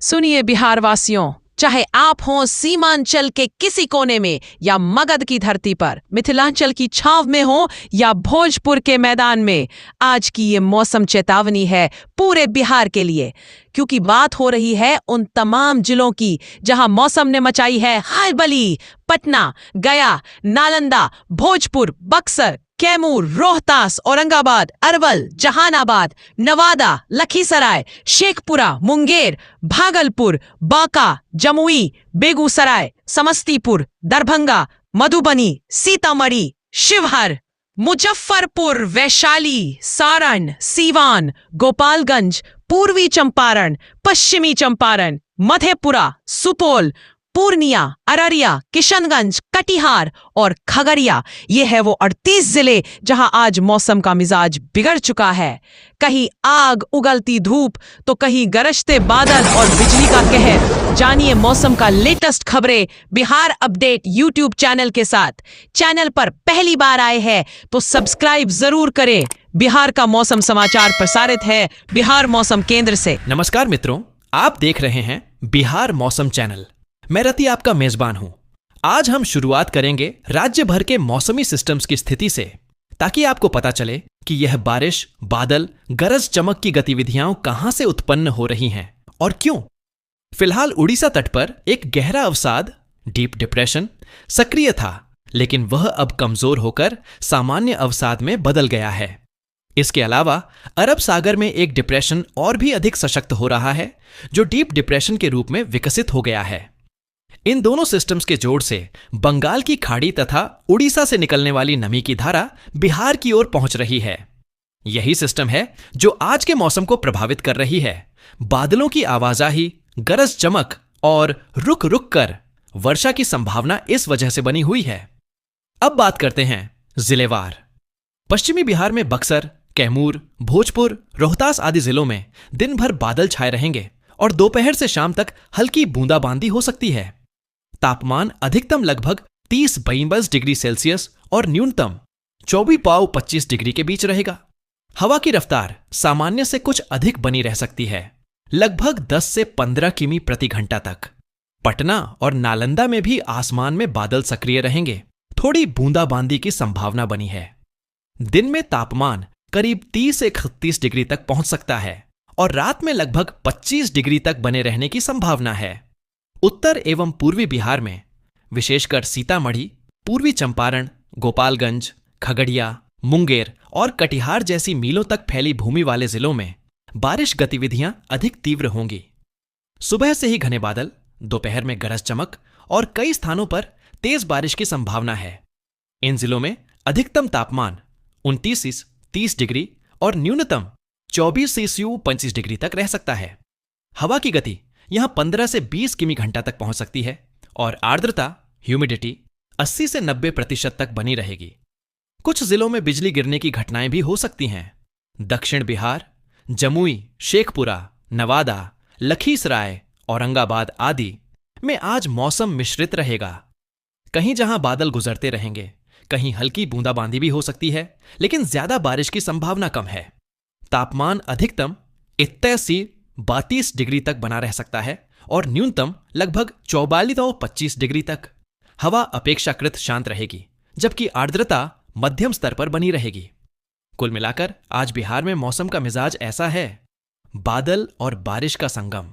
सुनिए बिहार वासियों, चाहे आप हों सीमांचल के किसी कोने में या मगध की धरती पर, मिथिलांचल की छाव में हो या भोजपुर के मैदान में, आज की ये मौसम चेतावनी है पूरे बिहार के लिए। क्योंकि बात हो रही है उन तमाम जिलों की जहां मौसम ने मचाई है हलबली। पटना, गया, नालंदा, भोजपुर, बक्सर, कैमूर, रोहतास, औरंगाबाद, अरवल, जहानाबाद, नवादा, लखीसराय, शेखपुरा, मुंगेर, भागलपुर, बांका, जमुई, बेगूसराय, समस्तीपुर, दरभंगा, मधुबनी, सीतामढ़ी, शिवहर, मुजफ्फरपुर, वैशाली, सारण, सीवान, गोपालगंज, पूर्वी चंपारण, पश्चिमी चंपारण, मधेपुरा, सुपौल, पूर्णिया, अररिया, किशनगंज, कटिहार और खगड़िया, ये है वो 38 जिले जहां आज मौसम का मिजाज बिगड़ चुका है। कहीं आग उगलती धूप तो कहीं गरजते बादल और बिजली का कहर। जानिए मौसम का लेटेस्ट खबरें बिहार अपडेट यूट्यूब चैनल के साथ। चैनल पर पहली बार आए हैं तो सब्सक्राइब जरूर करें। बिहार का मौसम समाचार प्रसारित है बिहार मौसम केंद्र से। नमस्कार मित्रों, आप देख रहे हैं बिहार मौसम चैनल। मैं रति आपका मेजबान हूं। आज हम शुरुआत करेंगे राज्य भर के मौसमी सिस्टम्स की स्थिति से, ताकि आपको पता चले कि यह बारिश, बादल, गरज चमक की गतिविधियां कहां से उत्पन्न हो रही हैं और क्यों। फिलहाल उड़ीसा तट पर एक गहरा अवसाद, डीप डिप्रेशन, सक्रिय था, लेकिन वह अब कमजोर होकर सामान्य अवसाद में बदल गया है। इसके अलावा अरब सागर में एक डिप्रेशन और भी अधिक सशक्त हो रहा है, जो डीप डिप्रेशन के रूप में विकसित हो गया है। इन दोनों सिस्टम्स के जोड़ से बंगाल की खाड़ी तथा उड़ीसा से निकलने वाली नमी की धारा बिहार की ओर पहुंच रही है। यही सिस्टम है जो आज के मौसम को प्रभावित कर रही है। बादलों की आवाजाही, गरज चमक और रुक रुक कर वर्षा की संभावना इस वजह से बनी हुई है। अब बात करते हैं जिलेवार। पश्चिमी बिहार में बक्सर, कैमूर, भोजपुर, रोहतास आदि जिलों में दिन भर बादल छाए रहेंगे और दोपहर से शाम तक हल्की बूंदाबांदी हो सकती है। तापमान अधिकतम लगभग 30-32 डिग्री सेल्सियस और न्यूनतम 24-25 डिग्री के बीच रहेगा। हवा की रफ्तार सामान्य से कुछ अधिक बनी रह सकती है, लगभग 10 से 15 किमी प्रति घंटा तक। पटना और नालंदा में भी आसमान में बादल सक्रिय रहेंगे, थोड़ी बूंदाबांदी की संभावना बनी है। दिन में तापमान करीब 30 से 31 डिग्री तक पहुंच सकता है और रात में लगभग 25 डिग्री तक बने रहने की संभावना है। उत्तर एवं पूर्वी बिहार में, विशेषकर सीतामढ़ी, पूर्वी चंपारण, गोपालगंज, खगड़िया, मुंगेर और कटिहार जैसी मीलों तक फैली भूमि वाले जिलों में बारिश गतिविधियां अधिक तीव्र होंगी। सुबह से ही घने बादल, दोपहर में गरज चमक और कई स्थानों पर तेज बारिश की संभावना है। इन जिलों में अधिकतम तापमान 29 से 30 डिग्री और न्यूनतम 24 से 25 डिग्री तक रह सकता है। हवा की गति यहां 15 से 20 किमी घंटा तक पहुंच सकती है और आर्द्रता, ह्यूमिडिटी 80 से 90% तक बनी रहेगी। कुछ जिलों में बिजली गिरने की घटनाएं भी हो सकती हैं। दक्षिण बिहार, जमुई, शेखपुरा, नवादा, लखीसराय, औरंगाबाद आदि में आज मौसम मिश्रित रहेगा। कहीं जहां बादल गुजरते रहेंगे, कहीं हल्की बूंदाबांदी भी हो सकती है, लेकिन ज्यादा बारिश की संभावना कम है। तापमान अधिकतम 31 से 32 डिग्री तक बना रह सकता है और न्यूनतम लगभग 44-25 डिग्री तक। हवा अपेक्षाकृत शांत रहेगी, जबकि आर्द्रता मध्यम स्तर पर बनी रहेगी। कुल मिलाकर आज बिहार में मौसम का मिजाज ऐसा है, बादल और बारिश का संगम।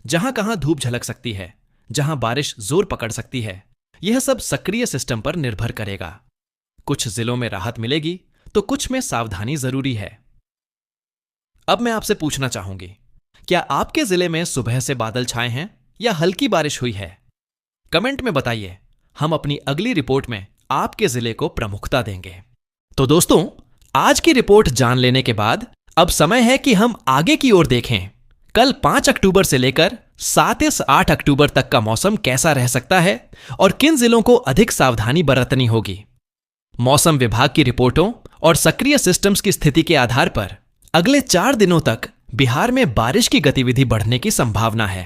जहां कहां धूप झलक सकती है, जहां बारिश जोर पकड़ सकती है, यह सब सक्रिय सिस्टम पर निर्भर करेगा। कुछ जिलों में राहत मिलेगी तो कुछ में सावधानी जरूरी है। अब मैं आपसे पूछना चाहूंगी, क्या आपके जिले में सुबह से बादल छाए हैं या हल्की बारिश हुई है? कमेंट में बताइए। हम अपनी अगली रिपोर्ट में आपके जिले को प्रमुखता देंगे। तो दोस्तों, आज की रिपोर्ट जान लेने के बाद अब समय है कि हम आगे की ओर देखें। कल 5 अक्टूबर से लेकर 7 से 8 अक्टूबर तक का मौसम कैसा रह सकता है और किन जिलों को अधिक सावधानी बरतनी होगी। मौसम विभाग की रिपोर्टों और सक्रिय सिस्टम्स की स्थिति के आधार पर अगले 4 दिनों तक बिहार में बारिश की गतिविधि बढ़ने की संभावना है।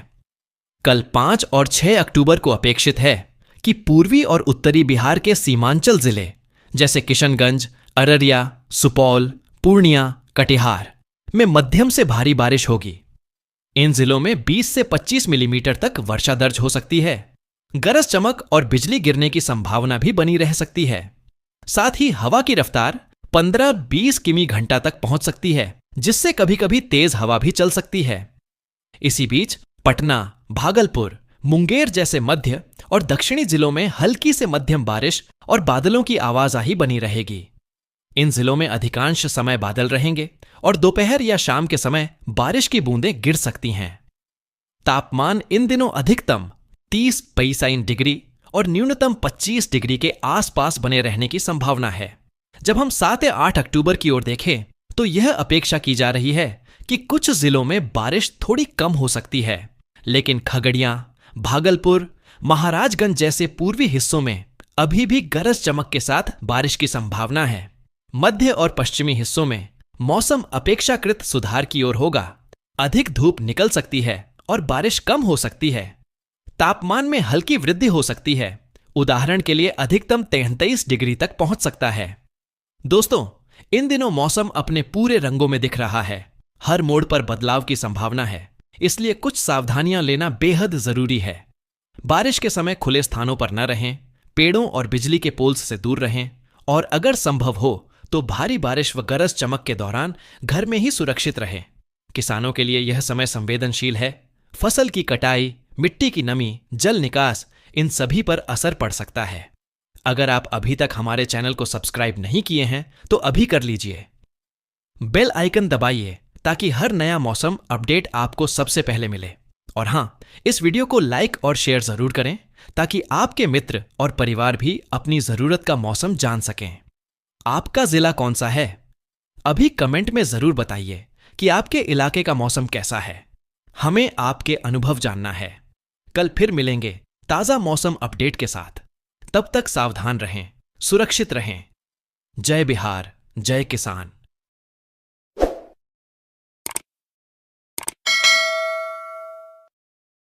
कल 5 और 6 अक्टूबर को अपेक्षित है कि पूर्वी और उत्तरी बिहार के सीमांचल जिले जैसे किशनगंज, अररिया, सुपौल, पूर्णिया, कटिहार में मध्यम से भारी बारिश होगी। इन जिलों में 20 से 25 मिलीमीटर तक वर्षा दर्ज हो सकती है। गरज चमक और बिजली गिरने की संभावना भी बनी रह सकती है। साथ ही हवा की रफ्तार 15-20 किमी घंटा तक पहुंच सकती है, जिससे कभी कभी तेज हवा भी चल सकती है। इसी बीच पटना, भागलपुर, मुंगेर जैसे मध्य और दक्षिणी जिलों में हल्की से मध्यम बारिश और बादलों की आवाजाही बनी रहेगी। इन जिलों में अधिकांश समय बादल रहेंगे और दोपहर या शाम के समय बारिश की बूंदें गिर सकती हैं। तापमान इन दिनों अधिकतम 30-32 डिग्री और न्यूनतम 25 डिग्री के आसपास बने रहने की संभावना है। जब हम 7 या 8 अक्टूबर की ओर देखें तो यह अपेक्षा की जा रही है कि कुछ जिलों में बारिश थोड़ी कम हो सकती है, लेकिन खगड़िया, भागलपुर, महाराजगंज जैसे पूर्वी हिस्सों में अभी भी गरज चमक के साथ बारिश की संभावना है। मध्य और पश्चिमी हिस्सों में मौसम अपेक्षाकृत सुधार की ओर होगा। अधिक धूप निकल सकती है और बारिश कम हो सकती है। तापमान में हल्की वृद्धि हो सकती है। उदाहरण के लिए अधिकतम 33 डिग्री तक पहुंच सकता है। दोस्तों, इन दिनों मौसम अपने पूरे रंगों में दिख रहा है। हर मोड़ पर बदलाव की संभावना है, इसलिए कुछ सावधानियां लेना बेहद जरूरी है। बारिश के समय खुले स्थानों पर न रहें, पेड़ों और बिजली के पोल्स से दूर रहें और अगर संभव हो तो भारी बारिश व गरज चमक के दौरान घर में ही सुरक्षित रहें। किसानों के लिए यह समय संवेदनशील है। फसल की कटाई, मिट्टी की नमी, जल निकास, इन सभी पर असर पड़ सकता है। अगर आप अभी तक हमारे चैनल को सब्सक्राइब नहीं किए हैं तो अभी कर लीजिए। बेल आइकन दबाइए ताकि हर नया मौसम अपडेट आपको सबसे पहले मिले। और हां, इस वीडियो को लाइक और शेयर जरूर करें ताकि आपके मित्र और परिवार भी अपनी जरूरत का मौसम जान सकें। आपका जिला कौन सा है? अभी कमेंट में जरूर बताइए कि आपके इलाके का मौसम कैसा है। हमें आपके अनुभव जानना है। कल फिर मिलेंगे ताजा मौसम अपडेट के साथ। तब तक सावधान रहें, सुरक्षित रहें। जय बिहार, जय किसान।